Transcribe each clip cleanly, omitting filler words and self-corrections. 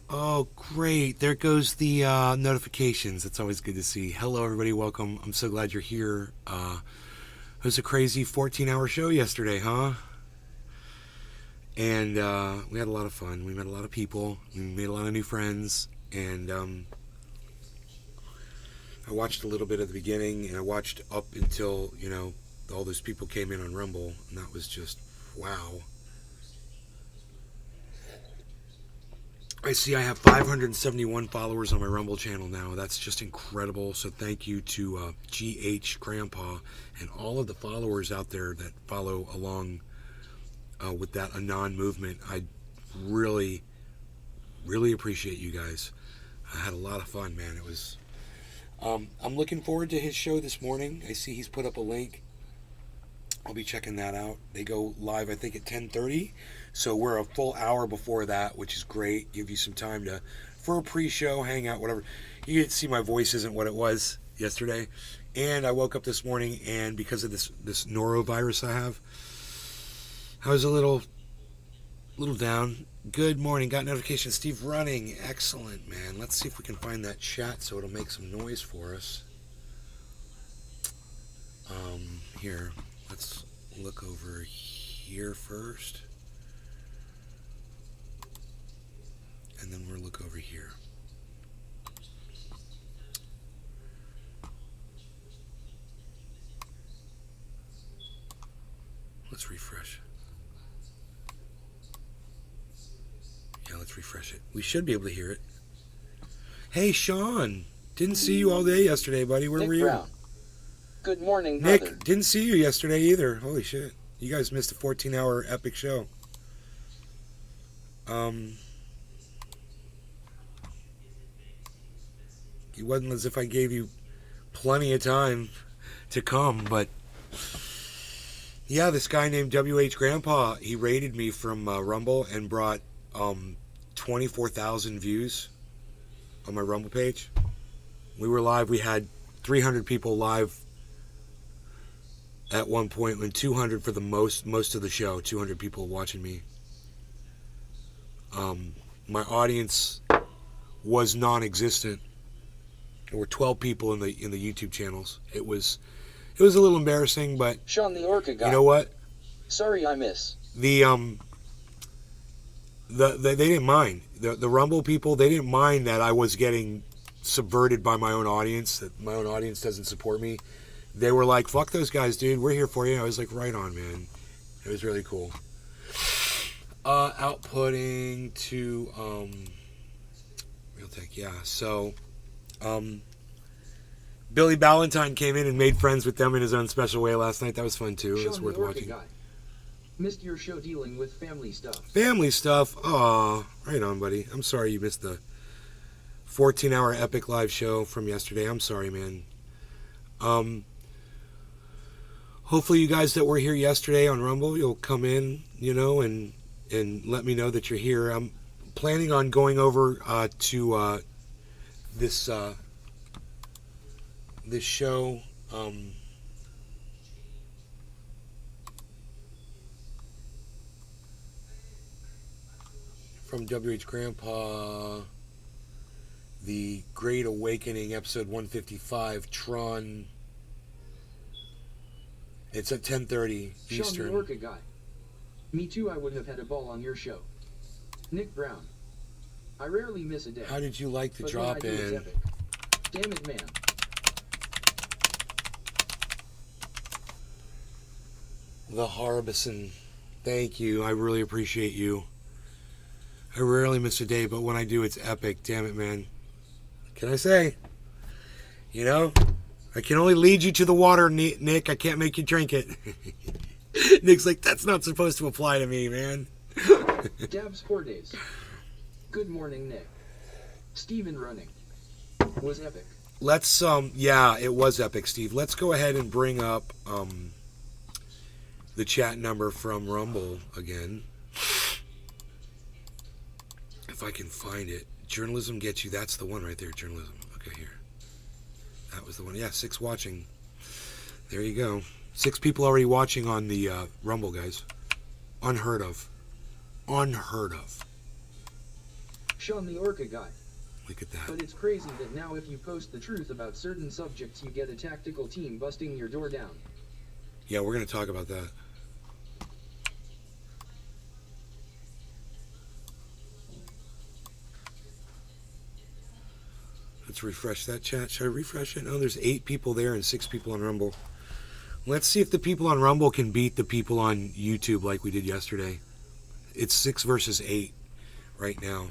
Oh, great. There goes the notifications. It's always good to see. Hello, everybody. Welcome. I'm so glad you're here. It was a crazy 14-hour show yesterday, huh? And we had a lot of fun. We met a lot of people. We made a lot of new friends. And I watched a little bit at the beginning, and I watched up until, all those people came in on Rumble. And that was just, wow. I see I have 571 followers on my Rumble channel now. That's just incredible. So thank you to GH Grandpa and all of the followers out there that follow along with that Anon movement. I really, really appreciate you guys. I had a lot of fun, man. It was. I'm looking forward to his show this morning. I see he's put up a link. I'll be checking that out. They go live, I think, at 10:30. So we're a full hour before that, which is great. Give you some time for a pre-show, hang out, whatever. You can see my voice isn't what it was yesterday. And I woke up this morning, and because of this norovirus I have, I was a little down. Good morning. Got notification. Steve running. Excellent, man. Let's see if we can find that chat so it'll make some noise for us. Here. Let's look over here first. And then we'll look over here. Let's refresh. Yeah, let's refresh it. We should be able to hear it. Hey, Sean. Didn't see you all day yesterday, buddy. Where Nick were you? Brown. Good morning, Nick, brother. didn't see you yesterday either. Holy shit. You guys missed a 14-hour epic show. It wasn't as if I gave you plenty of time to come, but yeah, this guy named WH Grandpa, he raided me from Rumble and brought 24,000 views on my Rumble page. We were live. We had 300 people live at one point, when 200 for the most of the show, 200 people watching me. My audience was non-existent. There were 12 people in the YouTube channels. It was a little embarrassing, but Sean the Orca guy. You know what? Sorry I miss. They didn't mind. The Rumble people, they didn't mind that I was getting subverted by my own audience, that my own audience doesn't support me. They were like, fuck those guys, dude. We're here for you. I was like, right on, man. It was really cool. Outputting to Realtek, yeah. So Billy Ballantyne came in and made friends with them in his own special way last night. That was fun too. It was worth watching. Guy. Missed your show dealing with family stuff. Family stuff. Aw, right on, buddy. I'm sorry you missed the 14-hour epic live show from yesterday. I'm sorry, man. Hopefully you guys that were here yesterday on Rumble, you'll come in, and let me know that you're here. I'm planning on going over to this show. From WH Grandpa, The Great Awakening, episode 155, Tron. It's at 10:30 Eastern. Sean the Orca guy. Me too, I would have had a ball on your show. Nick Brown. I rarely miss a day. How did you like the but drop when I do, it's in? epic. Damn it, man. The Harbison. Thank you. I really appreciate you. I rarely miss a day, but when I do, it's epic. Damn it, man. Can I say? I can only lead you to the water, Nick. I can't make you drink it. Nick's like, that's not supposed to apply to me, man. Dabs 4 days. Good morning, Nick. Steven running. Was epic. Let's, yeah, it was epic, Steve. Let's go ahead and bring up, the chat number from Rumble again. If I can find it. Journalism gets you. That's the one right there, journalism. Okay, here. That was the one. Yeah, 6 watching. There you go. 6 people already watching on the Rumble, guys. Unheard of. Unheard of. Sean the Orca guy. Look at that. But it's crazy that now if you post the truth about certain subjects you get a tactical team busting your door down. Yeah, we're going to talk about that. Let's refresh that chat. Should I refresh it? No, there's 8 people there and 6 people on Rumble. Let's see if the people on Rumble can beat the people on YouTube like we did yesterday. It's 6 versus 8 right now.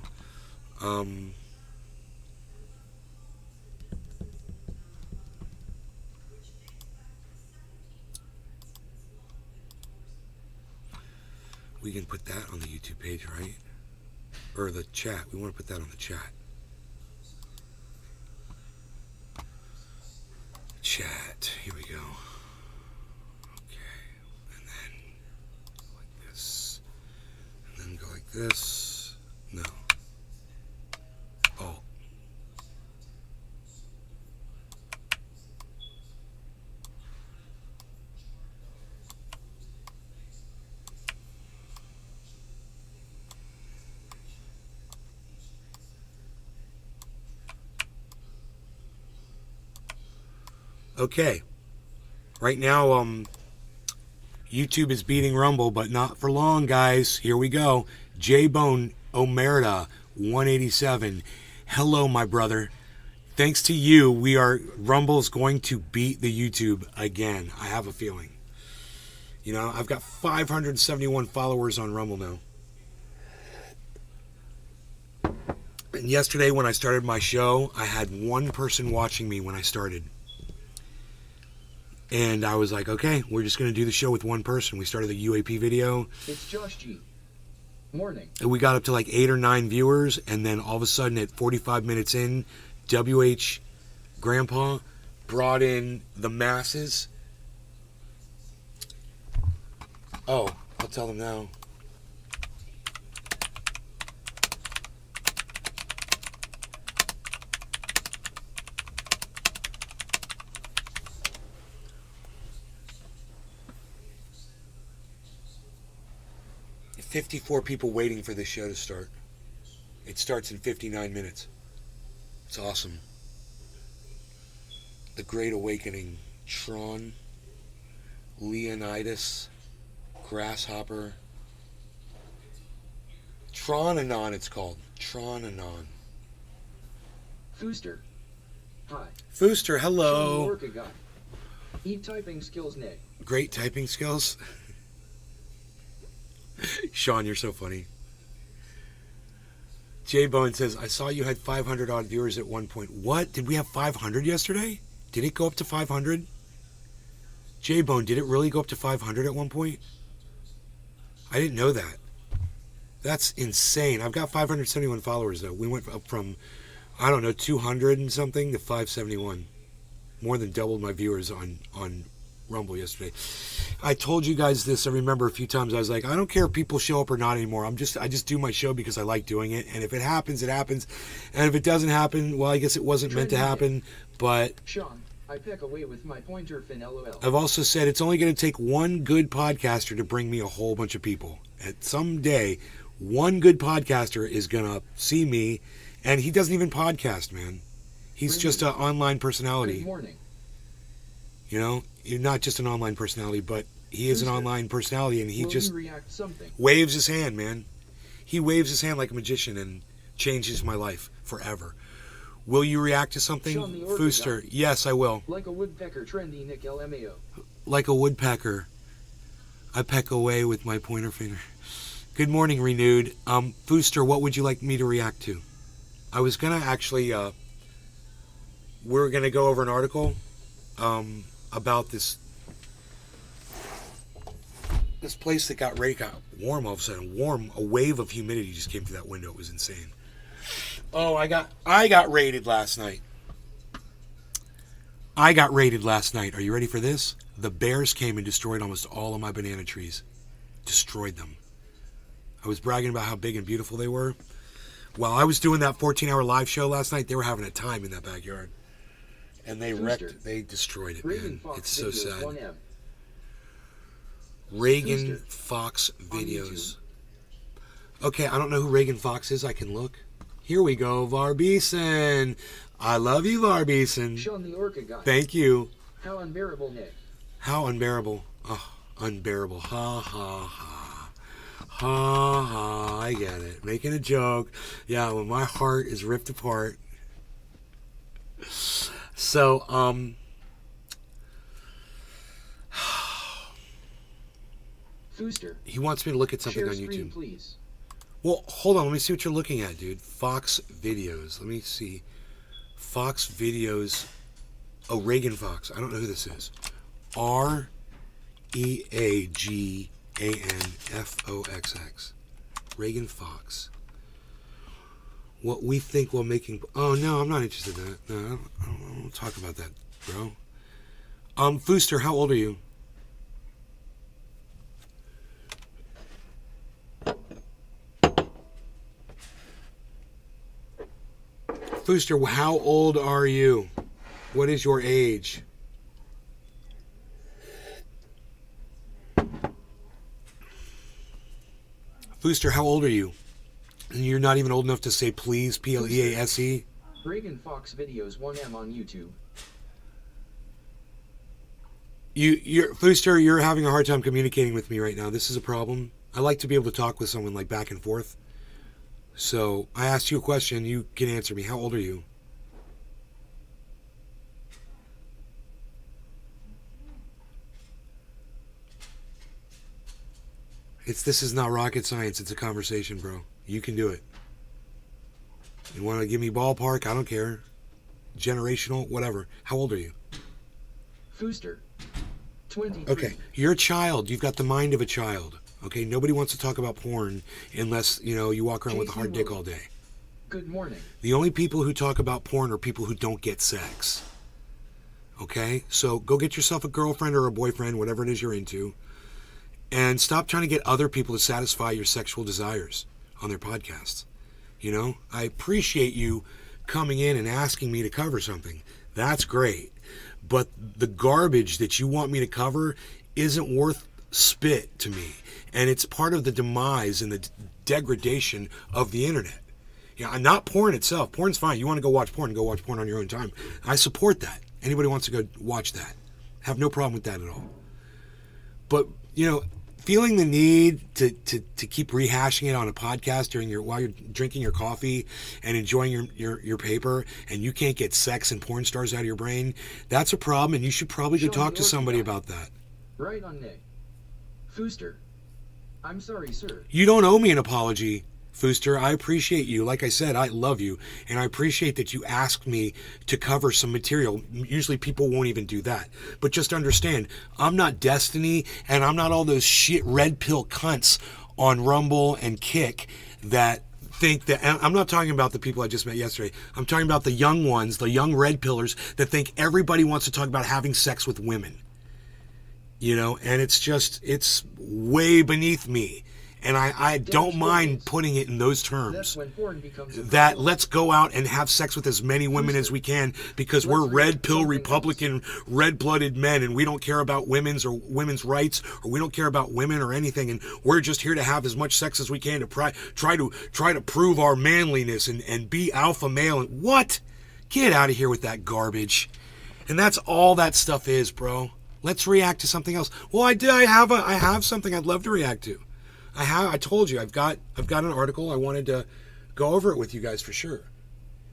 We can put that on the YouTube page, right? Or the chat. We want to put that on the chat. Chat. Here we go. Okay. And then go like this. And then go like this. No. Oh. Okay. Right now, YouTube is beating Rumble, but not for long, guys. Here we go. J-Bone Omerta, 187. Hello, my brother. Thanks to you, Rumble's going to beat the YouTube again. I have a feeling. You know, I've got 571 followers on Rumble now. And yesterday when I started my show, I had 1 person watching me when I started. And I was like, okay, we're just going to do the show with 1 person. We started the UAP video. It's Josh G. Morning. And we got up to like 8 or 9 viewers. And then all of a sudden at 45 minutes in, WH Grandpa brought in the masses. Oh, I'll tell them now. $54 people waiting for this show to start. It starts in 59 minutes. It's awesome. The Great Awakening. Tron. Leonidas. Grasshopper. Tron-Anon it's called. Tron-Anon. Fooster. Hi. Fooster, Sean the hello. Orca guy. Eat typing skills, nay. Great typing skills. Sean, you're so funny. J-Bone says, I saw you had 500 odd viewers at one point. What? Did we have 500 yesterday? Did it go up to 500? J-Bone, did it really go up to 500 at one point? I didn't know that. That's insane. I've got 571 followers, though. We went up from, I don't know, 200 and something to 571. More than doubled my viewers on Rumble yesterday. I told you guys this, I remember a few times. I was like, I don't care if people show up or not anymore. I just do my show because I like doing it. And if it happens, it happens. And if it doesn't happen, well, I guess it wasn't meant to happen. But Sean, I peck away with my pointer fin, lol. I've also said it's only going to take one good podcaster to bring me a whole bunch of people. At some day, one good podcaster is going to see me, and he doesn't even podcast, man. He's just an online personality. Good morning. You know, you're not just an online personality, but he is an online personality, and he just waves his hand, man. He waves his hand like a magician and changes my life forever. Will you react to something, Fooster? Yes, I will. Like a woodpecker, trendy Nick LMAO. Like a woodpecker, I peck away with my pointer finger. Good morning, Renewed. Fooster, what would you like me to react to? I was gonna actually, we're gonna go over an article, about this place that got warm all of a sudden. A wave of humidity just came through that window. It was insane. Oh, I got raided last night. Are you ready for this? The bears came and destroyed almost all of my banana trees. Destroyed them. I was bragging about how big and beautiful they were. While I was doing that 14-hour live show last night, they were having a time in that backyard. And they destroyed it, man. It's so sad. Reagan Fox videos. Okay, I don't know who Reagan Fox is. I can look. Here we go, Varbeeson. I love you, Varbeeson. Sean the Orca guy. Thank you. How unbearable, Nick. How unbearable. Oh, unbearable. Ha, ha, ha. Ha, ha. I get it. Making a joke. Yeah, when my heart is ripped apart. So, Fooster. he wants me to look at something Share on screen, YouTube. please. Well, hold on. Let me see what you're looking at, dude. Fox Videos. Let me see. Fox Videos. Oh, Reagan Fox. I don't know who this is. REAGANFOXX. Reagan Fox. What we think while making... Oh, no, I'm not interested in that. No, I don't want to talk about that, bro. Fooster, how old are you? Fooster, how old are you? What is your age? Fooster, how old are you? And you're not even old enough to say please, P-L-E-A-S-E? Reagan Fox Videos 1M on YouTube. Fooster, you're having a hard time communicating with me right now. This is a problem. I like to be able to talk with someone like back and forth. So I asked you a question. You can answer me. How old are you? This is not rocket science. It's a conversation, bro. You can do it. You want to give me ballpark? I don't care. Generational, whatever. How old are you? Fooster. 23. Okay, you're a child. You've got the mind of a child. Okay, nobody wants to talk about porn unless, you walk around with a hard dick all day. Good morning. The only people who talk about porn are people who don't get sex. Okay, so go get yourself a girlfriend or a boyfriend, whatever it is you're into, and stop trying to get other people to satisfy your sexual desires on their podcasts. I appreciate you coming in and asking me to cover something. That's great. But the garbage that you want me to cover isn't worth spit to me. And it's part of the demise and the degradation of the internet. Not porn itself. Porn's fine. You want to go watch porn on your own time. I support that. Anybody wants to go watch that. Have no problem with that at all. But, feeling the need to keep rehashing it on a podcast while you're drinking your coffee and enjoying your paper, and you can't get sex and porn stars out of your brain, that's a problem, and you should probably go talk to somebody about that. Right on, Nick. Fooster. I'm sorry, sir. You don't owe me an apology, Fooster. I appreciate you. Like I said, I love you, and I appreciate that you asked me to cover some material. Usually people won't even do that. But just understand, I'm not Destiny, and I'm not all those shit red pill cunts on Rumble and Kick that think that... I'm not talking about the people I just met yesterday. I'm talking about the young ones, the young red pillars that think everybody wants to talk about having sex with women. And it's way beneath me. And I don't mind putting it in those terms. That's when porn becomes that let's go out and have sex with as many women as we can because we're red pill Republican, red-blooded men, and we don't care about women's rights, or we don't care about women or anything, and we're just here to have as much sex as we can to try to prove our manliness and be alpha male. And what? Get out of here with that garbage. And that's all that stuff is, bro. Let's react to something else. Well, I have something I'd love to react to. I told you I've got an article. I wanted to go over it with you guys for sure.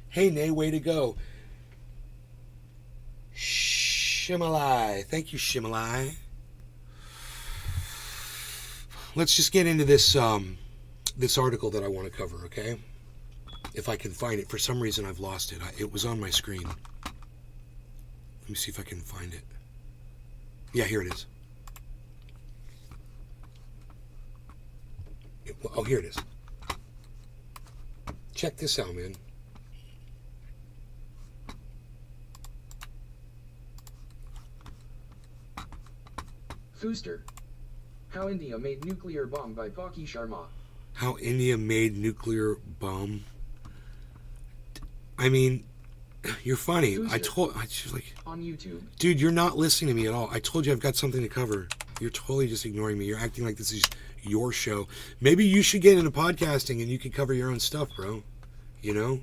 Hey, Nay, way to go. Shimalai. Thank you, Shimalai. Let's just get into this article that I want to cover, okay? If I can find it. For some reason, I've lost it. It was on my screen. Let me see if I can find it. Yeah, here it is. Oh, here it is. Check this out, man. Fooster. How India made nuclear bomb by Paki Sharma. How India made nuclear bomb? I mean, you're funny. Fooster. On YouTube. Dude, you're not listening to me at all. I told you I've got something to cover. You're totally just ignoring me. You're acting like this is your show. Maybe you should get into podcasting and you can cover your own stuff, bro. you know?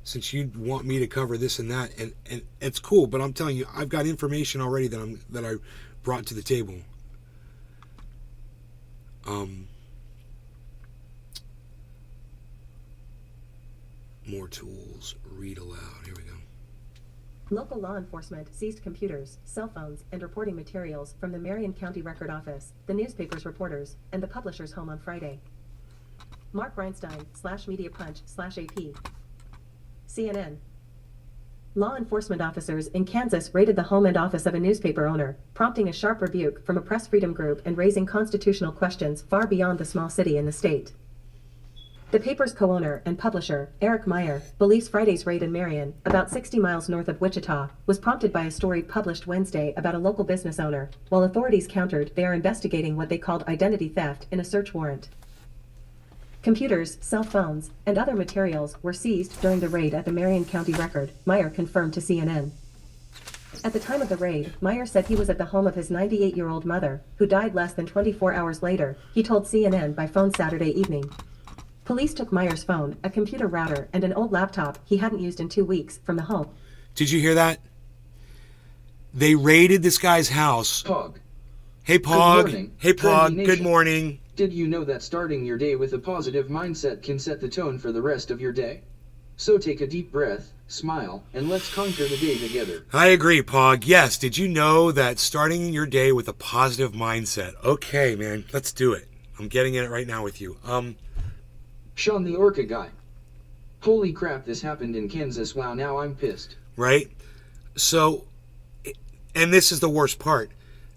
Since you want me to cover this and that, and it's cool, but I'm telling you, I've got information already that I brought to the table. More tools. Read aloud. Here we go. Local law enforcement seized computers, cell phones, and reporting materials from the Marion County Record Office, the newspaper's reporters, and the publisher's home on Friday. Mark Reinstein, /MediaPunch/AP. CNN. Law enforcement officers in Kansas raided the home and office of a newspaper owner, prompting a sharp rebuke from a press freedom group and raising constitutional questions far beyond the small city in the state. The paper's co-owner and publisher, Eric Meyer, believes Friday's raid in Marion, about 60 miles north of Wichita, was prompted by a story published Wednesday about a local business owner, while authorities countered they are investigating what they called identity theft in a search warrant. Computers, cell phones, and other materials were seized during the raid at the Marion County Record, Meyer confirmed to CNN. At the time of the raid, Meyer said he was at the home of his 98-year-old mother, who died less than 24 hours later, he told CNN by phone Saturday evening. Police took Meyer's phone, a computer router, and an old laptop he hadn't used in 2 weeks from the home. Did you hear that? They raided this guy's house. Pog. Hey, Pog. Good morning, Hey, Pog. Trendy Good Nation. morning. Did you know that starting your day with a positive mindset can set the tone for the rest of your day? So take a deep breath, smile, and let's conquer the day together. I agree, Pog. Yes, did you know that starting your day with a positive mindset? Okay, man, let's do it. I'm getting in it right now with you. Sean the Orca guy. Holy crap, this happened in Kansas. Wow, now I'm pissed. Right? So, and this is the worst part.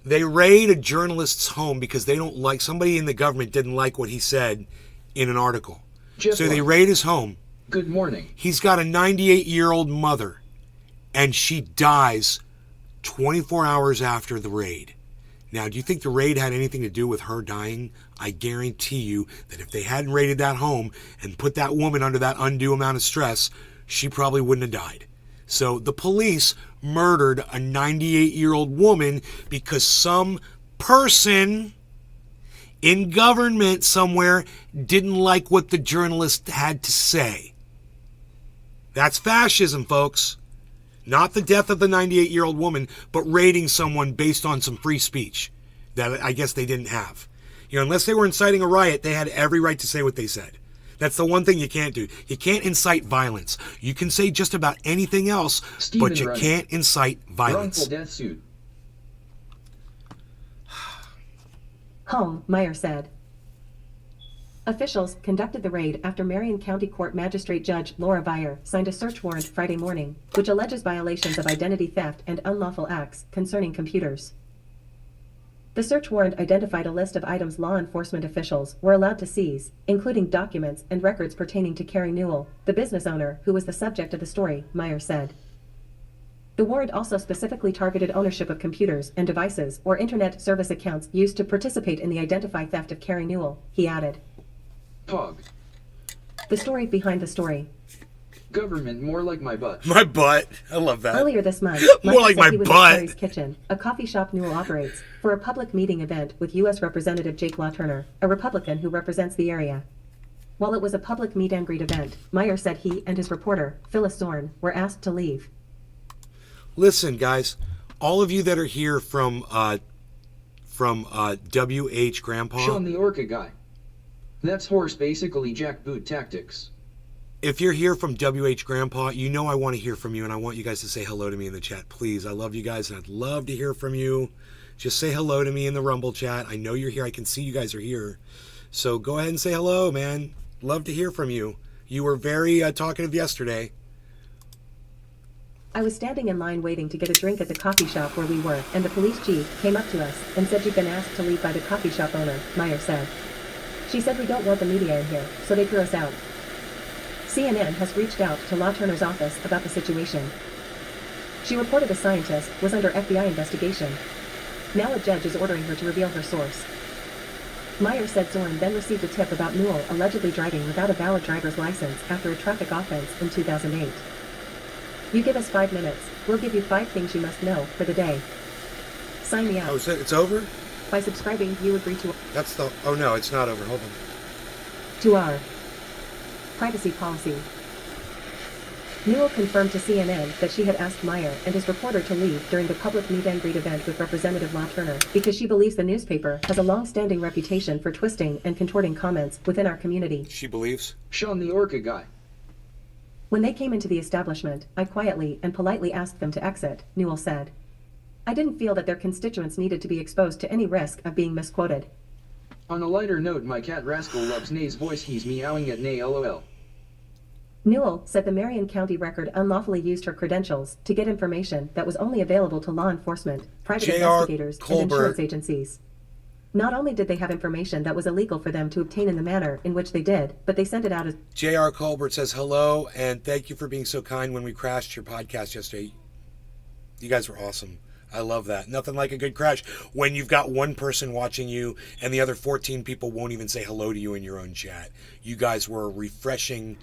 They raid a journalist's home because they don't like, somebody in the government didn't like what he said in an article. Jeff So they White. raid his home. Good morning. He's got a 98-year-old mother, and she dies 24 hours after the raid. Now, do you think the raid had anything to do with her dying? I guarantee you that if they hadn't raided that home and put that woman under that undue amount of stress, she probably wouldn't have died. So the police murdered a 98-year-old woman because some person in government somewhere didn't like what the journalist had to say. That's fascism, folks. Not the death of the 98-year-old woman, but raiding someone based on some free speech that I guess they didn't have. You know, unless they were inciting a riot, they had every right to say what they said. That's the one thing you can't do. You can't incite violence. You can say just about anything else, Stephen but you Wright. can't incite violence. Wrongful death suit. Home, Meyer said. Officials conducted the raid after Marion County Court Magistrate Judge Laura Vire signed a search warrant Friday morning, which alleges violations of identity theft and unlawful acts concerning computers. The search warrant identified a list of items law enforcement officials were allowed to seize, including documents and records pertaining to Carrie Newell, the business owner who was the subject of the story, Meyer said. The warrant also specifically targeted ownership of computers and devices or internet service accounts used to participate in the identify theft of Carrie Newell, he added. Pog. The story behind the story. Government more like my butt. My butt. I love that. Earlier this month, More Meyer like said my he was butt. at Carrie's Kitchen, a coffee shop Newell operates, for a public meeting event with U.S. Representative Jake LaTurner, a Republican who represents the area. While it was a public meet and greet event, Meyer said he and his reporter, Phyllis Zorn, were asked to leave. Listen, guys, all of you that are here from WH Grandpa, Sean the Orca guy. That's horse basically jackboot tactics. if you're here from WH Grandpa, you know I want to hear from you, and I want you guys to say hello to me in the chat, please. I love you guys, and I'd love to hear from you. Just say hello to me in the Rumble chat. I know you're here. I can see you guys are here. So go ahead and say hello, man. Love to hear from you. You were very talkative yesterday. I was standing in line waiting to get a drink at the coffee shop where we were, and the police chief came up to us and said you've been asked to leave by the coffee shop owner, Meyer said. She said we don't want the media in here, so they threw us out. CNN has reached out to Law Turner's office about the situation. She reported a scientist was under FBI investigation. Now a judge is ordering her to reveal her source. Meyer said Zorn then received a tip about Newell allegedly driving without a valid driver's license after a traffic offense in 2008. You give us 5 minutes, we'll give you 5 things you must know for the day. Sign me Oh, out. is it? It's over? By subscribing, you agree to That's the... Oh, no, it's not over. Hold on. our Privacy policy. Newell confirmed to CNN that she had asked Meyer and his reporter to leave during the public meet and greet event with Representative La Turner because she believes the newspaper has a long-standing reputation for twisting and contorting comments within our community. She believes? Sean the Orca guy. When they came into the establishment, I quietly and politely asked them to exit, Newell said. I didn't feel that their constituents needed to be exposed to any risk of being misquoted. On a lighter note, my cat Rascal loves Nay's voice. He's meowing at Nay LOL. Newell said the Marion County Record unlawfully used her credentials to get information that was only available to law enforcement, private investigators, and insurance agencies. Not only did they have information that was illegal for them to obtain in the manner in which they did, but they sent it out as... J.R. Colbert says hello, and thank you for being so kind when we crashed your podcast yesterday. You guys were awesome. I love that. Nothing like a good crash when you've got one person watching you and the other 14 people won't even say hello to you in your own chat. You guys were a refreshing,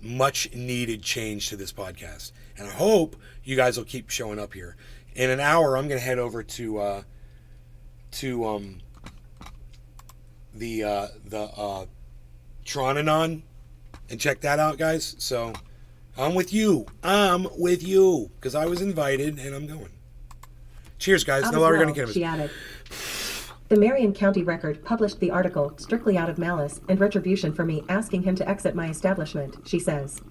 much needed change to this podcast. And I hope you guys will keep showing up here. In an hour, I'm going to head over to the Tronanon and check that out, guys. So I'm with you. Because I was invited and I'm going. Cheers, guys. No longer going to get she added. The Marion County Record published the article strictly out of malice and retribution for me asking him to exit my establishment, she says.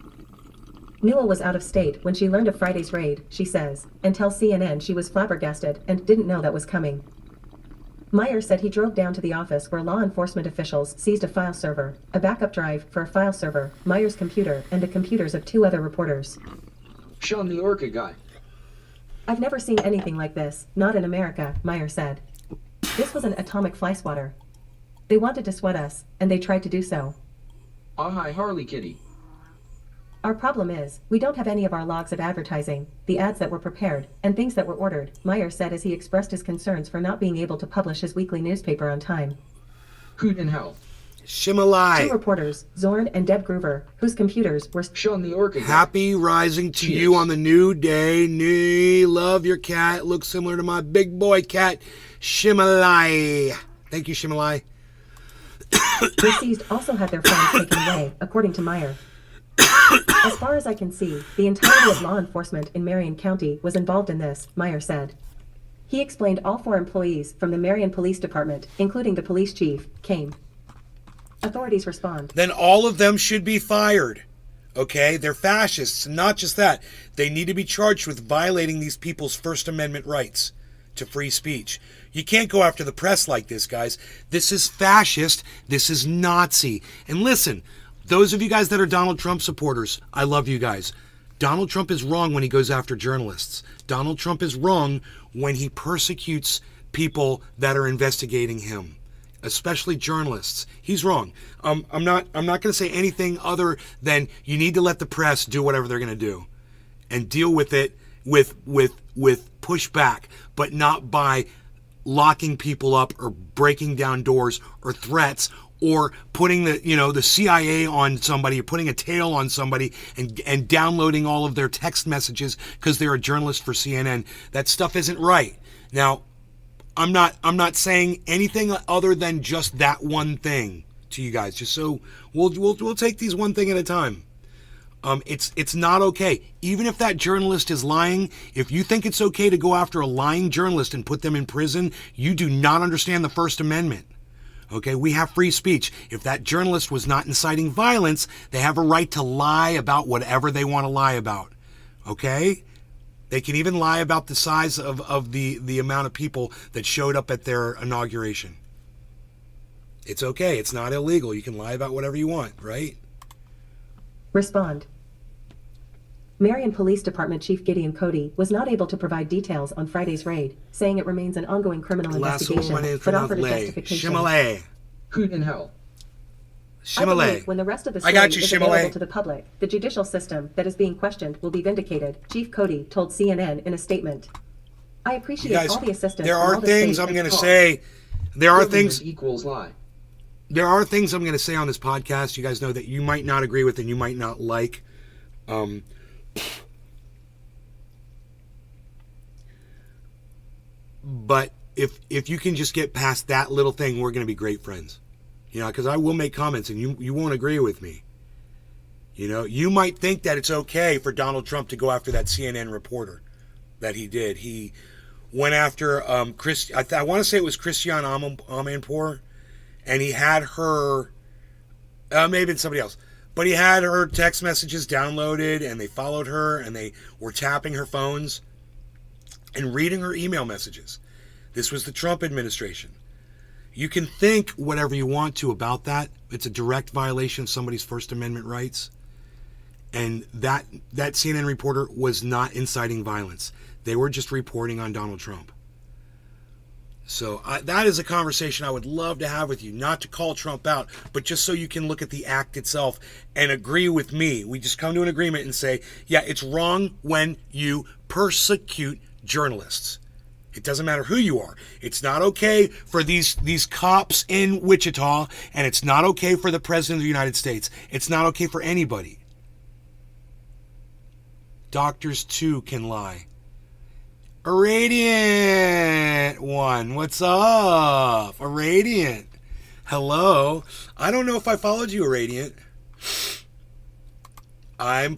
Newell was out of state when she learned of Friday's raid, she says, and tells CNN she was flabbergasted and didn't know that was coming. Meyer said he drove down to the office where law enforcement officials seized a file server, a backup drive for a file server, Meyer's computer, and the computers of 2 other reporters. Sean the Orca guy. I've never seen anything like this, not in America, Meyer said. This was an atomic fly swatter. They wanted to sweat us, and they tried to do so. Ah, hi, Harley Kitty. Our problem is, we don't have any of our logs of advertising, the ads that were prepared, and things that were ordered, Meyer said as he expressed his concerns for not being able to publish his weekly newspaper on time. Hoot in hell. Shimalai. 2 reporters, Zorn and Deb Groover, whose computers were... Sean the Orca guy. Happy rising to you on the new day. Nee, love your cat. Looks similar to my big boy cat, Shimalai. Thank you, Shimalai. The seized also had their phones taken away, according to Meyer. As far as I can see, the entirety of law enforcement in Marion County was involved in this, Meyer said. He explained all 4 employees from the Marion Police Department, including the police chief, came. Authorities respond. Then all of them should be fired. Okay? They're fascists. And not just that. They need to be charged with violating these people's First Amendment rights to free speech. You can't go after the press like this, guys. This is fascist. This is Nazi. And listen, those of you guys that are Donald Trump supporters, I love you guys. Donald Trump is wrong when he goes after journalists. Donald Trump is wrong when he persecutes people that are investigating him, especially journalists. He's wrong. I'm not going to say anything other than you need to let the press do whatever they're going to do and deal with it with pushback, but not by locking people up or breaking down doors or threats or putting the CIA on somebody or putting a tail on somebody and downloading all of their text messages because they're a journalist for CNN. That stuff isn't right. Now, I'm not saying anything other than just that one thing to you guys. Just so we'll take these one thing at a time. It's not okay. Even if that journalist is lying, if you think it's okay to go after a lying journalist and put them in prison, you do not understand the First Amendment. Okay, we have free speech. If that journalist was not inciting violence, they have a right to lie about whatever they want to lie about. Okay? They can even lie about the size of the amount of people that showed up at their inauguration. It's okay. It's not illegal. You can lie about whatever you want, right? Respond. Marion Police Department Chief Gideon Cody was not able to provide details on Friday's raid, saying it remains an ongoing criminal investigation, but offered a justification. Shimalay. Hoot in hell. I believe when the rest of the story is available to the public, the judicial system that is being questioned will be vindicated, Chief Cody told CNN in a statement. I appreciate all the assistance. There are things I'm going to say. There are things equals lie. There are things I'm going to say on this podcast. You guys know that you might not agree with and you might not like. But if you can just get past that little thing, we're going to be great friends. You know, because I will make comments and you won't agree with me. You know, you might think that it's okay for Donald Trump to go after that CNN reporter that he did. He went after I want to say it was Christiane Amanpour, and he had her, maybe it's somebody else, but he had her text messages downloaded, and they followed her, and they were tapping her phones and reading her email messages. This was the Trump administration. You can think whatever you want to about that. It's a direct violation of somebody's First Amendment rights. And that CNN reporter was not inciting violence. They were just reporting on Donald Trump. So that is a conversation I would love to have with you. Not to call Trump out, but just so you can look at the act itself and agree with me. We just come to an agreement and say, yeah, it's wrong when you persecute journalists. It doesn't matter who you are. It's not okay for these cops in Wichita, and it's not okay for the President of the United States. It's not okay for anybody. Doctors too can lie. Irradiant one, what's up? Irradiant, hello. I don't know if I followed you, Irradiant.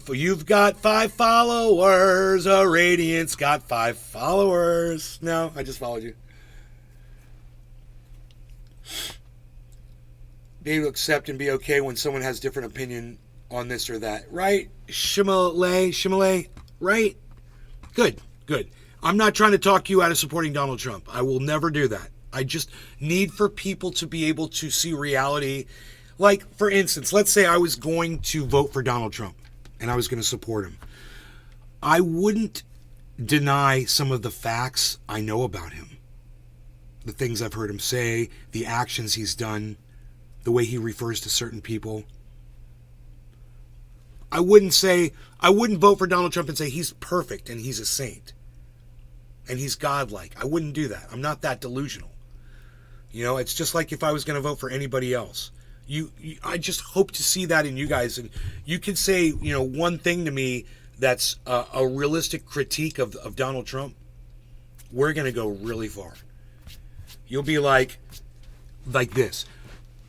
You've got 5 followers. Irradiant's got 5 followers. No, I just followed you. Be able to accept and be okay when someone has different opinion on this or that, right? Shimale, right? Good. I'm not trying to talk you out of supporting Donald Trump. I will never do that. I just need for people to be able to see reality. Like, for instance, let's say I was going to vote for Donald Trump and I was going to support him. I wouldn't deny some of the facts I know about him. The things I've heard him say, the actions he's done, the way he refers to certain people. I wouldn't vote for Donald Trump and say he's perfect and he's a saint and he's godlike. I wouldn't do that. I'm not that delusional. You know, it's just like if I was going to vote for anybody else. I just hope to see that in you guys. And you can say, you know, one thing to me that's a realistic critique of Donald Trump. We're going to go really far. You'll be like this.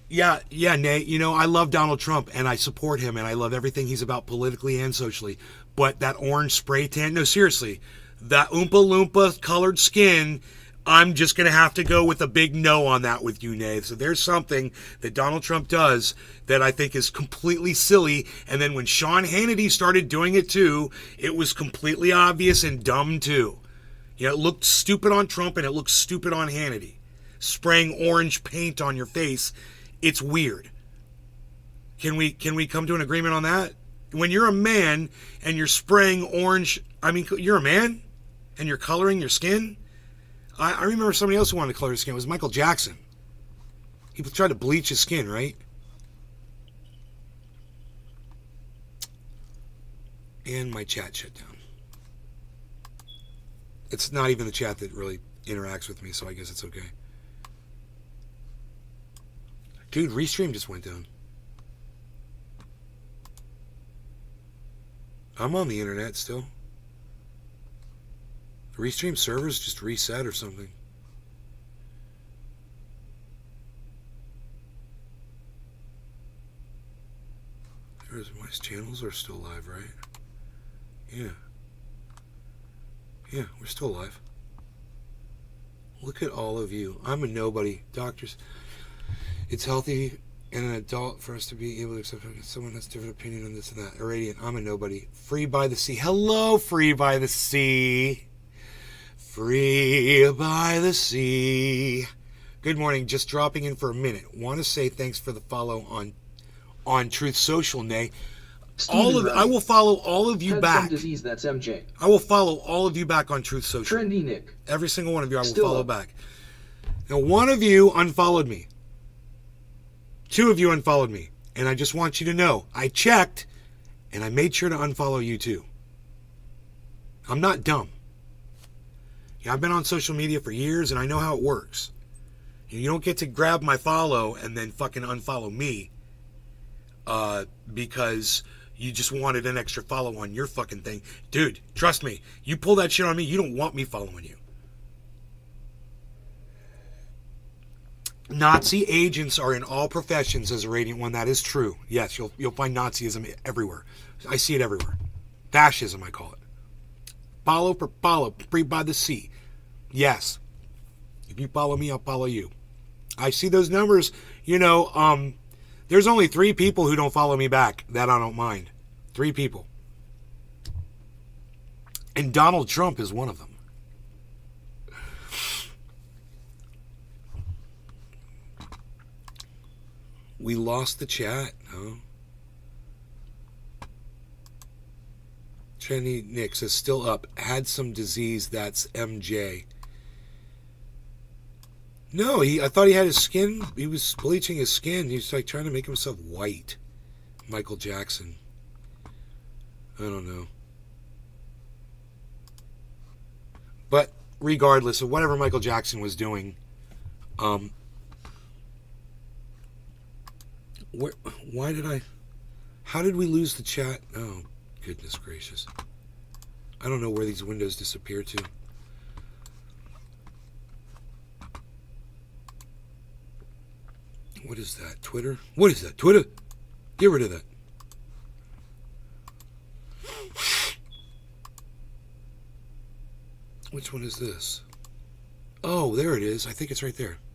Yeah, Nate, you know, I love Donald Trump and I support him and I love everything he's about politically and socially. But that orange spray tan, no, seriously, that Oompa Loompa colored skin, I'm just going to have to go with a big no on that with you, Nate. So there's something that Donald Trump does that I think is completely silly. And then when Sean Hannity started doing it too, it was completely obvious and dumb too. You know, it looked stupid on Trump and it looked stupid on Hannity. Spraying orange paint on your face. It's weird. Can we come to an agreement on that? When you're a man and you're spraying orange, I mean, you're a man and you're coloring your skin. I remember somebody else who wanted to color his skin. It was Michael Jackson. He tried to bleach his skin, right? And my chat shut down. It's not even the chat that really interacts with me, so I guess it's okay. Dude, Restream just went down. I'm on the internet still. The Restream servers just reset or something. My channels are still live, right? Yeah. Yeah, we're still live. Look at all of you. I'm a nobody. Doctors. It's healthy and an adult for us to be able to accept someone has a different opinion on this and that. Irradiant, I'm a nobody. Free by the sea. Hello, Free by the Sea. Free by the sea. Good morning. Just dropping in for a minute. Want to say thanks for the follow on Truth Social, Nay. I will follow all of you Had back. some disease, that's MJ. I will follow all of you back on Truth Social. Trendy Nick. Every single one of you I will Still follow up. back. Now, one of you unfollowed me. 2 of you unfollowed me. And I just want you to know, I checked, and I made sure to unfollow you too. I'm not dumb. Yeah, I've been on social media for years, and I know how it works. You don't get to grab my follow and then fucking unfollow me because you just wanted an extra follow on your fucking thing. Dude, trust me, you pull that shit on me, you don't want me following you. Nazi agents are in all professions as a Radiant One. That is true. Yes, you'll find Nazism everywhere. I see it everywhere. Fascism, I call it. Follow for follow, free by the sea. Yes. If you follow me, I'll follow you. I see those numbers. There's only 3 people who don't follow me back. That I don't mind. 3 people. And Donald Trump is one of them. We lost the chat. No. Trendy Nick says still up. Had some disease. That's MJ. No, I thought he had his skin. He was bleaching his skin. He was like trying to make himself white. Michael Jackson. I don't know. But regardless of whatever Michael Jackson was doing, how did we lose the chat? Oh, goodness gracious. I don't know where these windows disappear to. What is that? Twitter? What is that? Twitter? Get rid of that. Which one is this? Oh, there it is. I think it's right there.